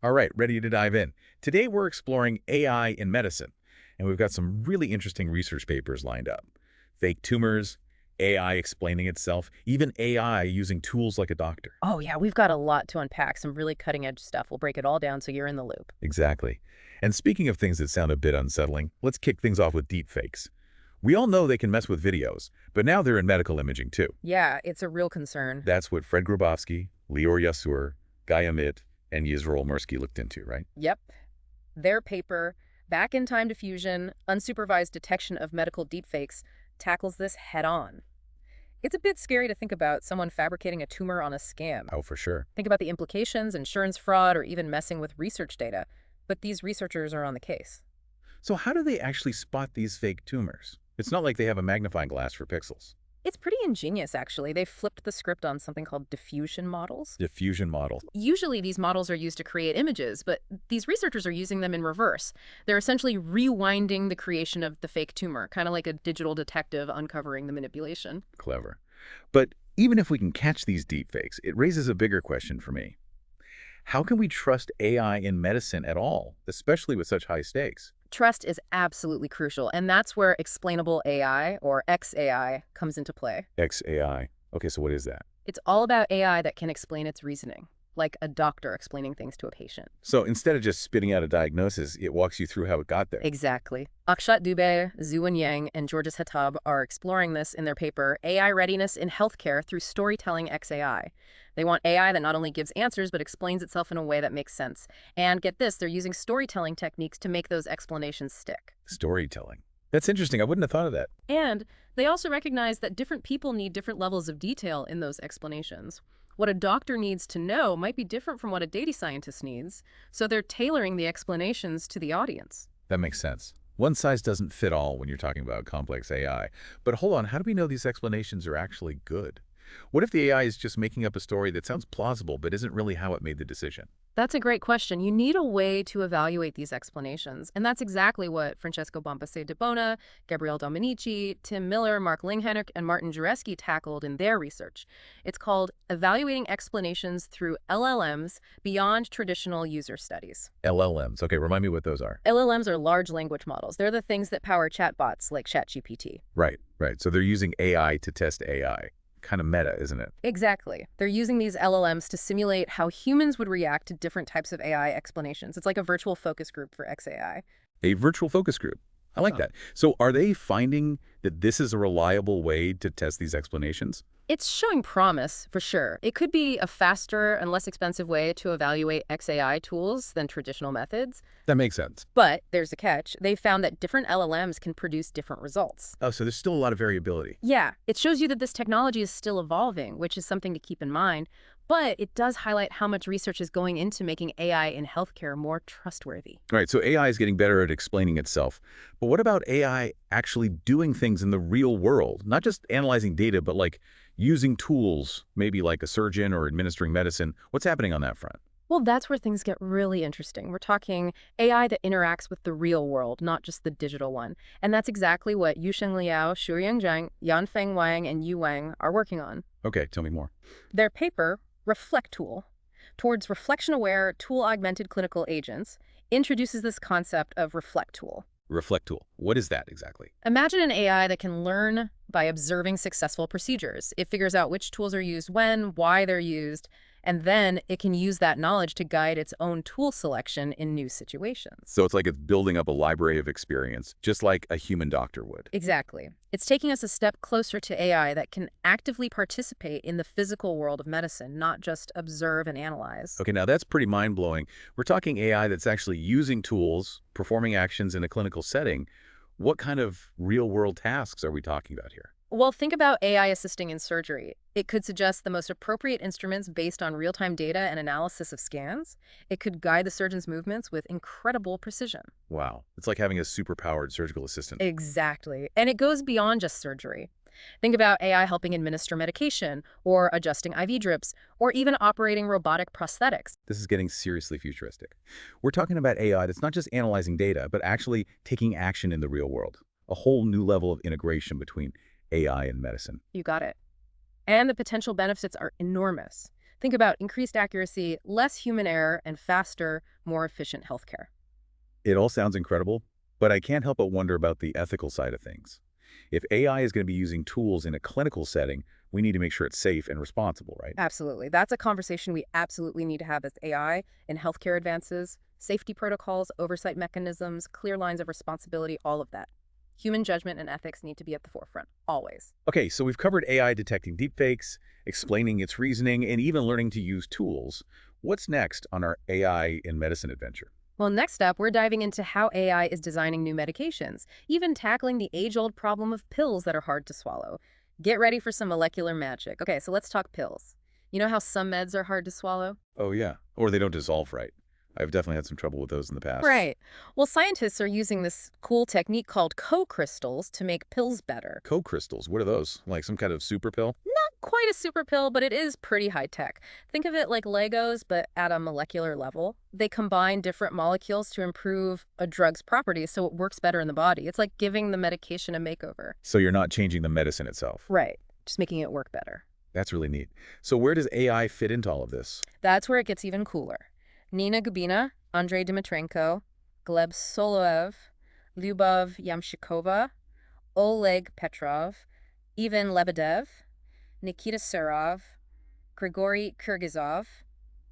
All right, ready to dive in. Today we're exploring AI in medicine, and we've got some really interesting research papers lined up. Fake tumors, AI explaining itself, even AI using tools like a doctor. Oh, yeah, we've got a lot to unpack, some really cutting-edge stuff. We'll break it all down so you're in the loop. Exactly. And speaking of things that sound a bit unsettling, let's kick things off with deepfakes. We all know they can mess with videos, but now they're in medical imaging too. Yeah, it's a real concern. That's what Fred Grabovski, Lior Yasur, Amit, and Yisroel Mirsky looked into, right? Yep. Their paper, Back in Time Diffusion, Unsupervised Detection of Medical Deepfakes, tackles this head-on. It's a bit scary to think about someone fabricating a tumor on a scam. Oh, for sure. Think about the implications, insurance fraud, or even messing with research data. But these researchers are on the case. So how do they actually spot these fake tumors? It's not like they have a magnifying glass for pixels. It's pretty ingenious, actually. They flipped the script on something called diffusion models. Diffusion model. Usually these models are used to create images, but these researchers are using them in reverse. They're essentially rewinding the creation of the fake tumor, kind of like a digital detective uncovering the manipulation. Clever. But even if we can catch these deepfakes, it raises a bigger question for me. How can we trust AI in medicine at all, especially with such high stakes? Trust is absolutely crucial, and that's where explainable AI, or XAI, comes into play. XAI. Okay, so what is that? It's all about AI that can explain its reasoning, like a doctor explaining things to a patient. So instead of just spitting out a diagnosis, it walks you through how it got there. Exactly. Akshat Dubey, Zewen Yang, and Georges Hattab are exploring this in their paper, AI Readiness in Healthcare Through Storytelling XAI. They want AI that not only gives answers, but explains itself in a way that makes sense. And get this, they're using storytelling techniques to make those explanations stick. Storytelling. That's interesting. I wouldn't have thought of that. And they also recognize that different people need different levels of detail in those explanations. What a doctor needs to know might be different from what a data scientist needs, so they're tailoring the explanations to the audience. That makes sense. One size doesn't fit all when you're talking about complex AI. But hold on, how do we know these explanations are actually good? What if the AI is just making up a story that sounds plausible but isn't really how it made the decision? That's a great question. You need a way to evaluate these explanations. And that's exactly what Francesco Bompase de Bona, Gabriele Dominici, Tim Miller, Mark Linghenrich, and Martin Jareski tackled in their research. It's called Evaluating Explanations Through LLMs Beyond Traditional User Studies. LLMs. Okay, remind me what those are. LLMs are large language models. They're the things that power chatbots like ChatGPT. Right. So they're using AI to test AI. Kind of meta, isn't it? Exactly. They're using these LLMs to simulate how humans would react to different types of AI explanations. It's like a virtual focus group for XAI. A virtual focus group. I like that. So are they finding that this is a reliable way to test these explanations? It's showing promise, for sure. It could be a faster and less expensive way to evaluate XAI tools than traditional methods. That makes sense. But there's a catch. They found that different LLMs can produce different results. Oh, so there's still a lot of variability. Yeah, it shows you that this technology is still evolving, which is something to keep in mind. But it does highlight how much research is going into making AI in healthcare more trustworthy. All right, so AI is getting better at explaining itself. But what about AI actually doing things in the real world? Not just analyzing data, but like using tools, maybe like a surgeon or administering medicine. What's happening on that front? Well, that's where things get really interesting. We're talking AI that interacts with the real world, not just the digital one. And that's exactly what Yusheng Liao, Shuyang Zhang, Yanfeng Wang, and Yu Wang are working on. Okay, tell me more. Their paper, Reflect Tool, towards reflection-aware tool-augmented clinical agents, introduces this concept of Reflect Tool. Reflect tool. What is that exactly? Imagine an AI that can learn by observing successful procedures. It figures out which tools are used when, why they're used, and then it can use that knowledge to guide its own tool selection in new situations. So it's like it's building up a library of experience, just like a human doctor would. Exactly. It's taking us a step closer to AI that can actively participate in the physical world of medicine, not just observe and analyze. Okay, now that's pretty mind-blowing. We're talking AI that's actually using tools, performing actions in a clinical setting. What kind of real-world tasks are we talking about here? Well, think about AI assisting in surgery. It could suggest the most appropriate instruments based on real-time data and analysis of scans. It could guide the surgeon's movements with incredible precision. Wow, it's like having a super-powered surgical assistant. Exactly. And it goes beyond just surgery. Think about AI helping administer medication, or adjusting IV drips, or even operating robotic prosthetics. This is getting seriously futuristic. We're talking about AI that's not just analyzing data, but actually taking action in the real world. A whole new level of integration between AI and medicine. You got it. And the potential benefits are enormous. Think about increased accuracy, less human error, and faster, more efficient healthcare. It all sounds incredible, but I can't help but wonder about the ethical side of things. If AI is going to be using tools in a clinical setting, we need to make sure it's safe and responsible, right? Absolutely. That's a conversation we absolutely need to have as AI in healthcare advances, safety protocols, oversight mechanisms, clear lines of responsibility, all of that. Human judgment and ethics need to be at the forefront, always. Okay, so we've covered AI detecting deepfakes, explaining its reasoning, and even learning to use tools. What's next on our AI in medicine adventure? Well, next up, we're diving into how AI is designing new medications, even tackling the age-old problem of pills that are hard to swallow. Get ready for some molecular magic. Okay, so let's talk pills. You know how some meds are hard to swallow? Oh, yeah. Or they don't dissolve right. I've definitely had some trouble with those in the past. Right. Well, scientists are using this cool technique called co-crystals to make pills better. Co-crystals, what are those? Like some kind of super pill? Not quite a super pill, but it is pretty high tech. Think of it like Legos, but at a molecular level. They combine different molecules to improve a drug's properties so it works better in the body. It's like giving the medication a makeover. So you're not changing the medicine itself. Right. Just making it work better. That's really neat. So where does AI fit into all of this? That's where it gets even cooler. Nina Gubina, Andrei Dmitrenko, Gleb Soloev, Lyubov Yamshikova, Oleg Petrov, Ivan Lebedev, Nikita Serov, Grigory Kyrgyzov,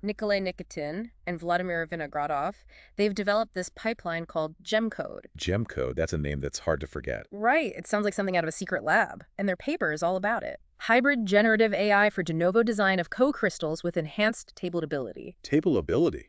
Nikolay Nikitin, and Vladimir Vinogradov, they've developed this pipeline called GEMCode. GEMCode, that's a name that's hard to forget. Right, it sounds like something out of a secret lab, and their paper is all about it. Hybrid generative AI for de novo design of co-crystals with enhanced tabletability. Tableability?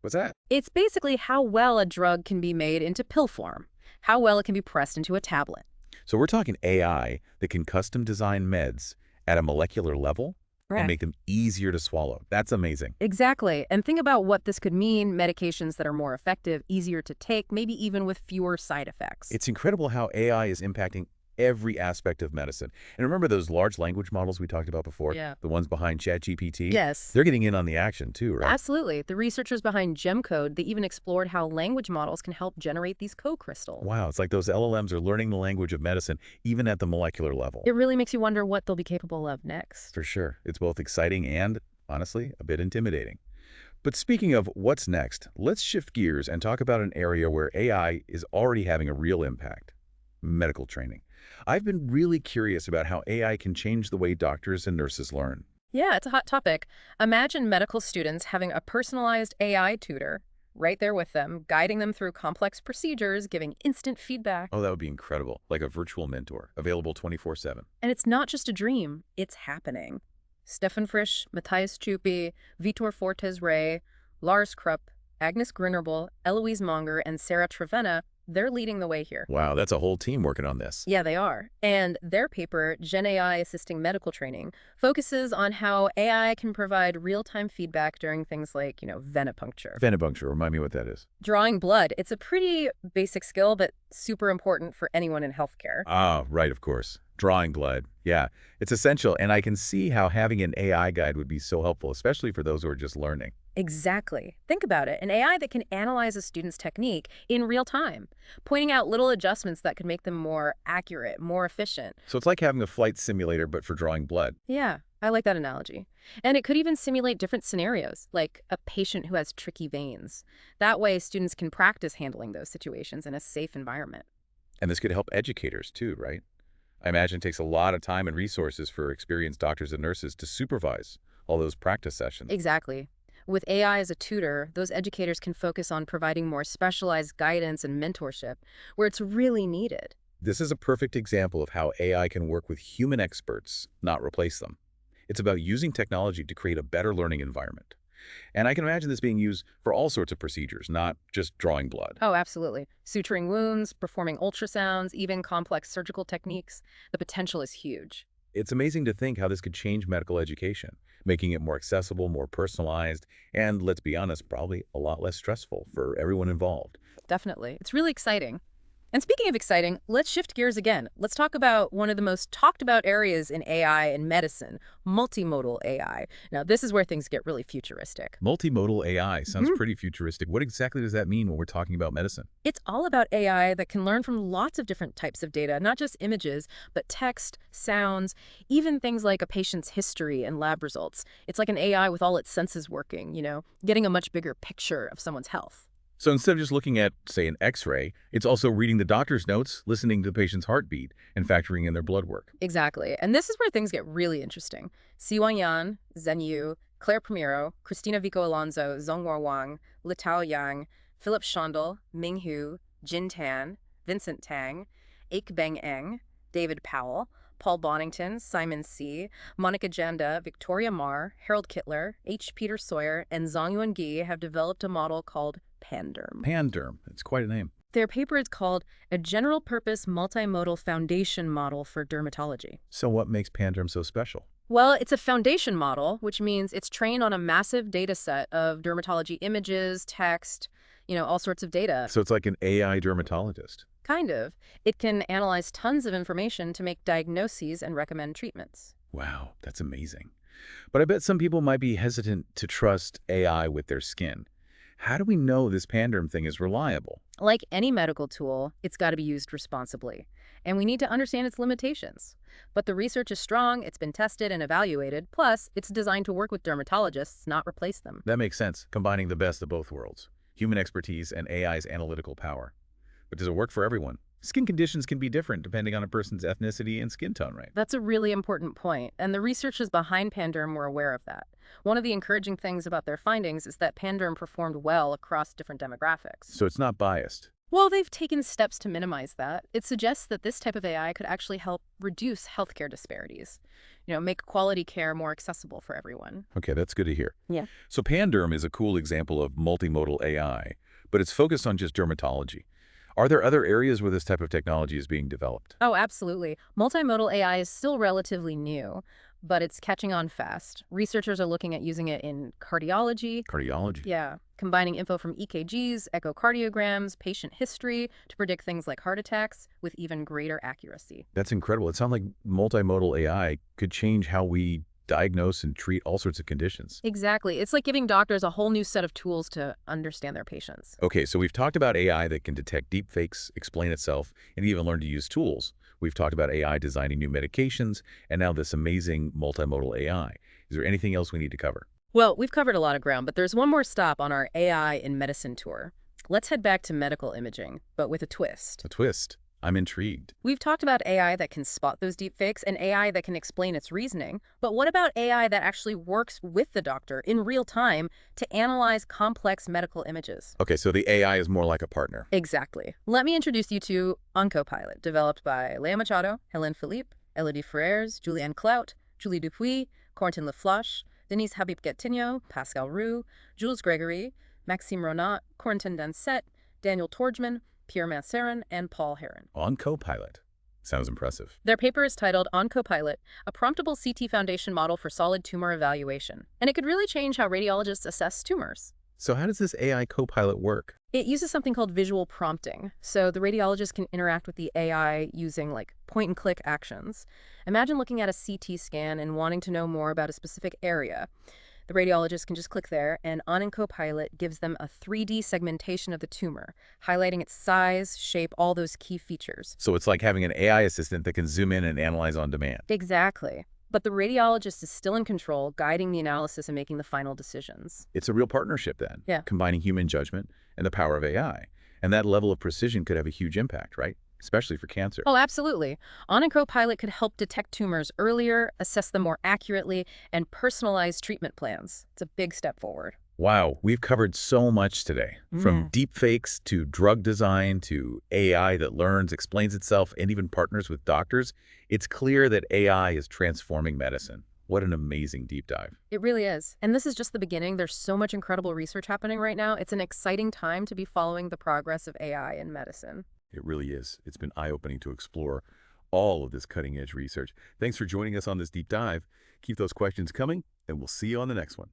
What's that? It's basically how well a drug can be made into pill form, how well it can be pressed into a tablet. So we're talking AI that can custom design meds at a molecular level and make them easier to swallow. That's amazing. Exactly. And think about what this could mean, medications that are more effective, easier to take, maybe even with fewer side effects. It's incredible how AI is impacting every aspect of medicine. And remember those large language models we talked about before? Yeah. The ones behind ChatGPT? Yes. They're getting in on the action too, right? Absolutely. The researchers behind GEMCode, they even explored how language models can help generate these co-crystals. Wow, it's like those LLMs are learning the language of medicine, even at the molecular level. It really makes you wonder what they'll be capable of next. For sure. It's both exciting and, honestly, a bit intimidating. But speaking of what's next, let's shift gears and talk about an area where AI is already having a real impact: medical training. I've been really curious about how AI can change the way doctors and nurses learn. Yeah, it's a hot topic. Imagine medical students having a personalized AI tutor right there with them, guiding them through complex procedures, giving instant feedback. Oh, that would be incredible. Like a virtual mentor, available 24/7. And it's not just a dream, it's happening. Stefan Frisch, Matthias Chupi, Vitor Fortes Rey, Lars Krupp, Agnes Grünerbel, Eloise Monger, and Sarah Trevena, they're leading the way here. Wow, that's a whole team working on this. Yeah, they are. And their paper, Gen AI Assisting Medical Training, focuses on how AI can provide real-time feedback during things like, venipuncture. Venipuncture, remind me what that is. Drawing blood. It's a pretty basic skill, but super important for anyone in healthcare. Ah, right, of course. Drawing blood. Yeah, it's essential, and I can see how having an AI guide would be so helpful, especially for those who are just learning. Exactly. Think about it. An AI that can analyze a student's technique in real time, pointing out little adjustments that could make them more accurate, more efficient. So it's like having a flight simulator, but for drawing blood. Yeah, I like that analogy. And it could even simulate different scenarios, like a patient who has tricky veins. That way, students can practice handling those situations in a safe environment. And this could help educators too, right? I imagine it takes a lot of time and resources for experienced doctors and nurses to supervise all those practice sessions. Exactly. With AI as a tutor, those educators can focus on providing more specialized guidance and mentorship where it's really needed. This is a perfect example of how AI can work with human experts, not replace them. It's about using technology to create a better learning environment. And I can imagine this being used for all sorts of procedures, not just drawing blood. Oh, absolutely. Suturing wounds, performing ultrasounds, even complex surgical techniques. The potential is huge. It's amazing to think how this could change medical education, making it more accessible, more personalized, and, let's be honest, probably a lot less stressful for everyone involved. Definitely. It's really exciting. And speaking of exciting, let's shift gears again. Let's talk about one of the most talked about areas in AI in medicine, multimodal AI. Now, this is where things get really futuristic. Multimodal AI sounds Mhm. pretty futuristic. What exactly does that mean when we're talking about medicine? It's all about AI that can learn from lots of different types of data, not just images, but text, sounds, even things like a patient's history and lab results. It's like an AI with all its senses working, getting a much bigger picture of someone's health. So instead of just looking at, say, an X-ray, it's also reading the doctor's notes, listening to the patient's heartbeat, and factoring in their blood work. Exactly. And this is where things get really interesting. Zewen Yang, Zhen Yu, Claire Primero, Christina Vico Alonso, Zhonghua Wang, Litao Yang, Philip Schandl, Ming Hu, Jin Tan, Vincent Tang, Ik Beng Eng, David Powell, Paul Bonington, Simon C., Monica Janda, Victoria Marr, Harold Kittler, H. Peter Sawyer, and Zongyuan Gi have developed a model called PanDerm. PanDerm. It's quite a name. Their paper is called A General-Purpose Multimodal Foundation Model for Dermatology. So what makes PanDerm so special? Well, it's a foundation model, which means it's trained on a massive data set of dermatology images, text, all sorts of data. So it's like an AI dermatologist. Kind of. It can analyze tons of information to make diagnoses and recommend treatments. Wow, that's amazing. But I bet some people might be hesitant to trust AI with their skin. How do we know this PanDerm thing is reliable? Like any medical tool, it's got to be used responsibly. And we need to understand its limitations. But the research is strong, it's been tested and evaluated, plus it's designed to work with dermatologists, not replace them. That makes sense, combining the best of both worlds, human expertise and AI's analytical power. But does it work for everyone? Skin conditions can be different depending on a person's ethnicity and skin tone, right? That's a really important point, and the researchers behind PanDerm were aware of that. One of the encouraging things about their findings is that PanDerm performed well across different demographics. So it's not biased. Well, they've taken steps to minimize that. It suggests that this type of AI could actually help reduce healthcare disparities, make quality care more accessible for everyone. Okay, that's good to hear. Yeah. So PanDerm is a cool example of multimodal AI, but it's focused on just dermatology. Are there other areas where this type of technology is being developed? Oh, absolutely. Multimodal AI is still relatively new, but it's catching on fast. Researchers are looking at using it in cardiology. Cardiology. Yeah, combining info from EKGs, echocardiograms, patient history to predict things like heart attacks with even greater accuracy. That's incredible. It sounds like multimodal AI could change how we diagnose and treat all sorts of conditions. Exactly. It's like giving doctors a whole new set of tools to understand their patients. Okay, so we've talked about AI that can detect deepfakes, explain itself, and even learn to use tools. We've talked about AI designing new medications, and now this amazing multimodal AI. Is there anything else we need to cover? Well, we've covered a lot of ground, but there's one more stop on our AI in medicine tour. Let's head back to medical imaging, but with a twist. A twist. I'm intrigued. We've talked about AI that can spot those deepfakes and AI that can explain its reasoning, but what about AI that actually works with the doctor in real time to analyze complex medical images? Okay, so the AI is more like a partner. Exactly. Let me introduce you to OncoPilot, developed by Léa Machado, Hélène Philippe, Elodie Ferrers, Julianne Clout, Julie Dupuis, Corentin Lafloche, Denise Habib-Gatigno, Pascal Roux, Jules Gregory, Maxime Ronat, Corentin Dansette, Daniel Torgman, Pierre Masserin, and Paul Heron. OncoPilot. Sounds impressive. Their paper is titled OncoPilot, a promptable CT foundation model for solid tumor evaluation. And it could really change how radiologists assess tumors. So how does this AI copilot work? It uses something called visual prompting. So the radiologist can interact with the AI using point-and-click actions. Imagine looking at a CT scan and wanting to know more about a specific area. The radiologist can just click there, and OncoPilot gives them a 3D segmentation of the tumor, highlighting its size, shape, all those key features. So it's like having an AI assistant that can zoom in and analyze on demand. Exactly. But the radiologist is still in control, guiding the analysis and making the final decisions. It's a real partnership then, Yeah. combining human judgment and the power of AI. And that level of precision could have a huge impact, right? Especially for cancer. Oh, absolutely. OncoPilot could help detect tumors earlier, assess them more accurately, and personalize treatment plans. It's a big step forward. Wow, we've covered so much today. From deepfakes to drug design to AI that learns, explains itself, and even partners with doctors. It's clear that AI is transforming medicine. What an amazing deep dive. It really is. And this is just the beginning. There's so much incredible research happening right now. It's an exciting time to be following the progress of AI in medicine. It really is. It's been eye-opening to explore all of this cutting-edge research. Thanks for joining us on this deep dive. Keep those questions coming, and we'll see you on the next one.